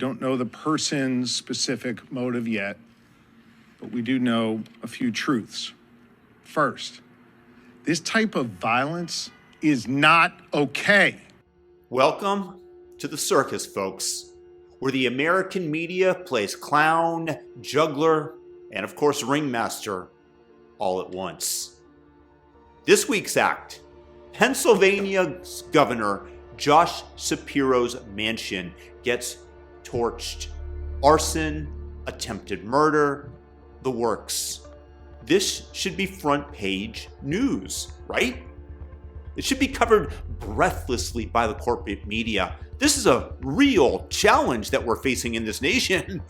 don't know the person's specific motive yet, but we do know a few truths. First, this type of violence is not okay. Welcome to the circus, folks, where the American media plays clown, juggler, and of course ringmaster all at once. This week's act, Pennsylvania's Governor Josh Shapiro's mansion gets torched. Arson, attempted murder, the works. This should be front page news, right? It should be covered breathlessly by the corporate media. This is a real challenge that we're facing in this nation.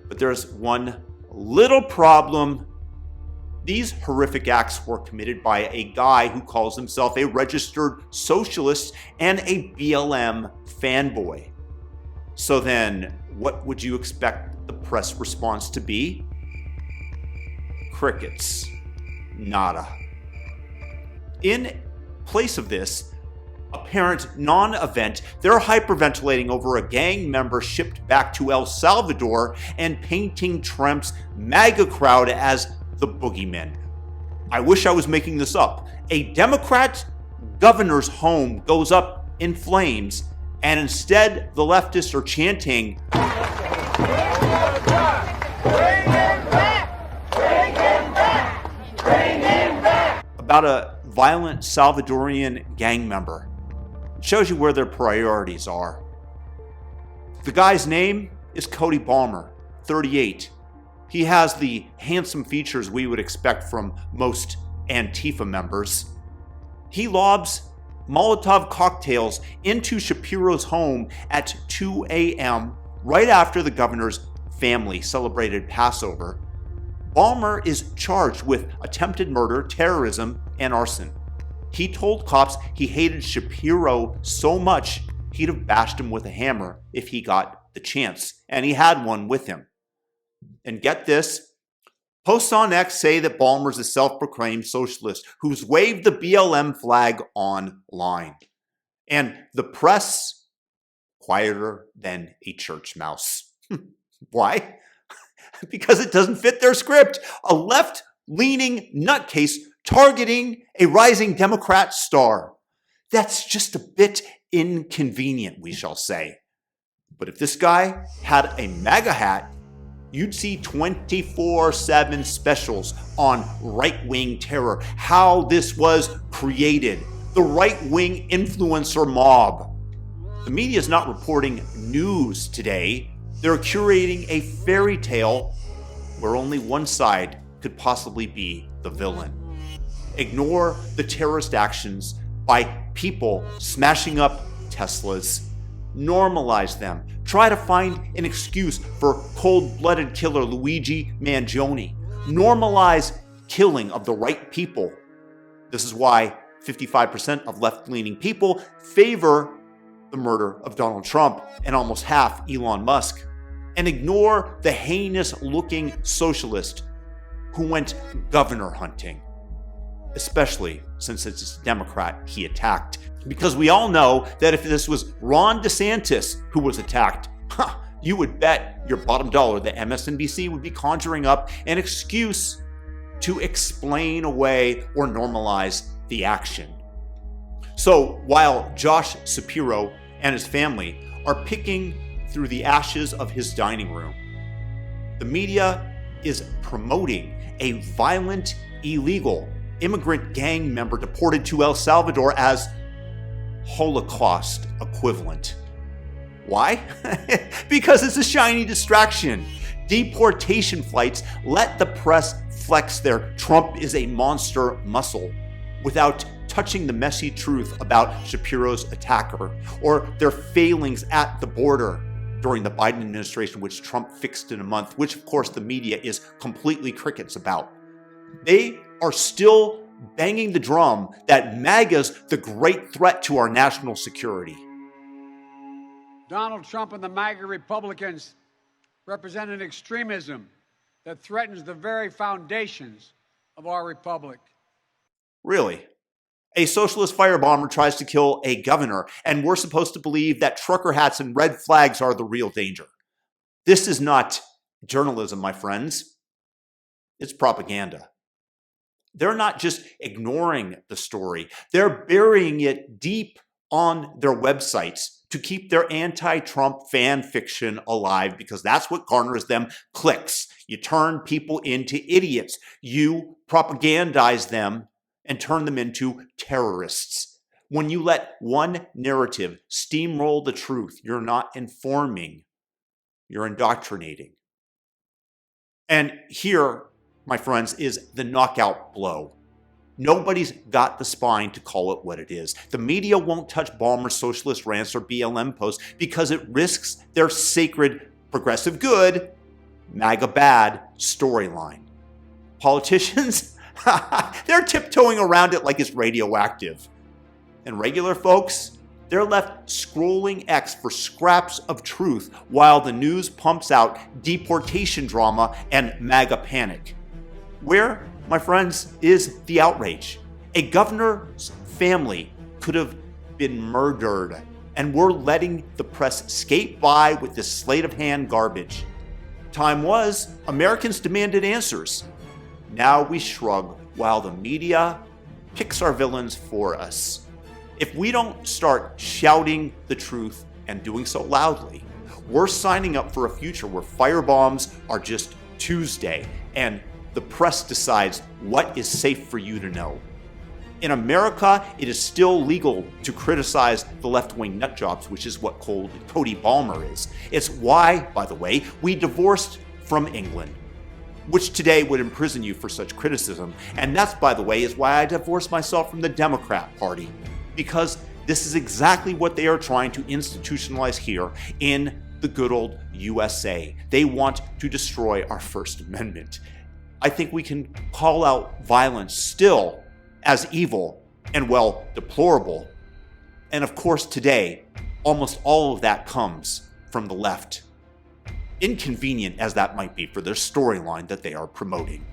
But there's one little problem. These horrific acts were committed by a guy who calls himself a registered socialist and a BLM fanboy. So then, what would you expect the press response to be? Crickets. Nada. In place of this apparent non-event, they're hyperventilating over a gang member shipped back to El Salvador and painting Trump's MAGA crowd as the boogeymen. I wish I was making this up. A Democrat governor's home goes up in flames, and instead the leftists are chanting, "Bring him back! Bring him back! Bring him back!" about a violent Salvadorian gang member. It shows you where their priorities are. The guy's name is Cody Balmer, 38. He has the handsome features we would expect from most Antifa members. He lobs Molotov cocktails into Shapiro's home at 2 a.m. right after the governor's family celebrated Passover. Balmer is charged with attempted murder, terrorism, and arson. He told cops he hated Shapiro so much he'd have bashed him with a hammer if he got the chance, and he had one with him. And get this, posts on X say that Balmer's a self-proclaimed socialist who's waved the BLM flag online. And the press, quieter than a church mouse. Why? Because it doesn't fit their script. A left-leaning nutcase targeting a rising Democrat star. That's just a bit inconvenient, we shall say. But if this guy had a MAGA hat, you'd see 24/7 specials on right-wing terror, how this was created, the right-wing influencer mob. The media is not reporting news today. They're curating a fairy tale where only one side could possibly be the villain. Ignore the terrorist actions by people smashing up Teslas. Normalize them. Try to find an excuse for cold-blooded killer Luigi Mangione. Normalize killing of the right people. This is why 55% of left-leaning people favor the murder of Donald Trump and almost half Elon Musk. And ignore the heinous-looking socialist who went governor hunting, especially since it's a Democrat he attacked. Because we all know that if this was Ron DeSantis who was attacked, you would bet your bottom dollar that MSNBC would be conjuring up an excuse to explain away or normalize the action. So while Josh Shapiro and his family are picking through the ashes of his dining room, the media is promoting a violent, illegal immigrant gang member deported to El Salvador as Holocaust equivalent. Why? Because it's a shiny distraction. Deportation flights let the press flex their Trump is a monster muscle without touching the messy truth about Shapiro's attacker or their failings at the border during the Biden administration, which Trump fixed in a month, which of course the media is completely crickets about. They are still banging the drum that MAGA's the great threat to our national security. Donald Trump and the MAGA Republicans represent an extremism that threatens the very foundations of our republic. Really? A socialist firebomber tries to kill a governor, and we're supposed to believe that trucker hats and red flags are the real danger. This is not journalism, my friends. It's propaganda. They're not just ignoring the story. They're burying it deep on their websites to keep their anti-Trump fan fiction alive, because that's what garners them clicks. You turn people into idiots. You propagandize them and turn them into terrorists. When you let one narrative steamroll the truth, you're not informing, you're indoctrinating. And here, my friends, is the knockout blow. Nobody's got the spine to call it what it is. The media won't touch Balmer's socialist rants or BLM posts because it risks their sacred progressive good, MAGA bad storyline. Politicians, they're tiptoeing around it like it's radioactive. And regular folks, they're left scrolling X for scraps of truth while the news pumps out deportation drama and MAGA panic. Where, my friends, is the outrage? A governor's family could have been murdered, and we're letting the press skate by with this sleight of hand garbage. Time was, Americans demanded answers. Now we shrug while the media picks our villains for us. If we don't start shouting the truth and doing so loudly, we're signing up for a future where firebombs are just Tuesday and the press decides what is safe for you to know. In America, it is still legal to criticize the left-wing nutjobs, which is what Cody Balmer is. It's why, by the way, we divorced from England, which today would imprison you for such criticism. And that's, by the way, is why I divorced myself from the Democrat Party, because this is exactly what they are trying to institutionalize here in the good old USA. They want to destroy our First Amendment. I think we can call out violence still as evil and, well, deplorable. And of course, today, almost all of that comes from the left. Inconvenient as that might be for their storyline that they are promoting.